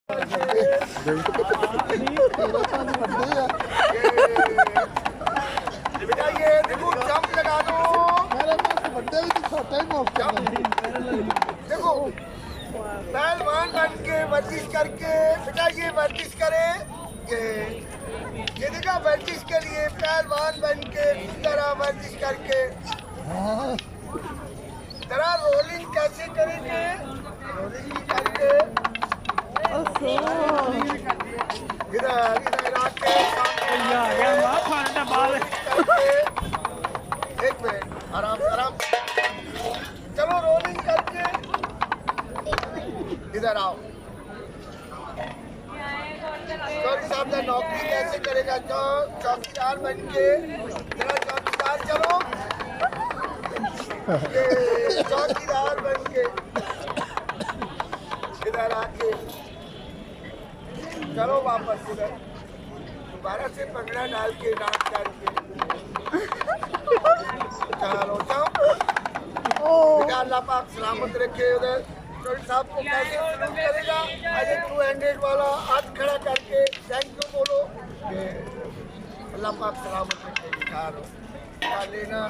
बेटा ये देखो जंप लगा दो। देखो पहलवान बन के वर्जिश करके बेटा ये वर्जिश करे। ये देखा वर्जिश के लिए पहलवान बन के तरह वर्जिश करके तरह रोलिंग कैसे करेंगे। रोलिंग करके इधर इधर आके एक मिनट आराम आराम चलो रोलिंग करके इधर आओ। सॉरी साहब ने नौकरी कैसे करेगा चौकीदार बन के जरा चौकीदार चलो चौकीदार बन के इधर आके चलो वापस इधर दोबारा से पगड़ा डाल के डांस करके चलो जाओ। अल्लाह पाक सलामत रखे। उधर चौधरी साहब को कैसे सलूट करेगा। आज 200 वाला हाथ खड़ा करके थैंक यू बोलो। अल्लाह पाक सलामत रखे। लेना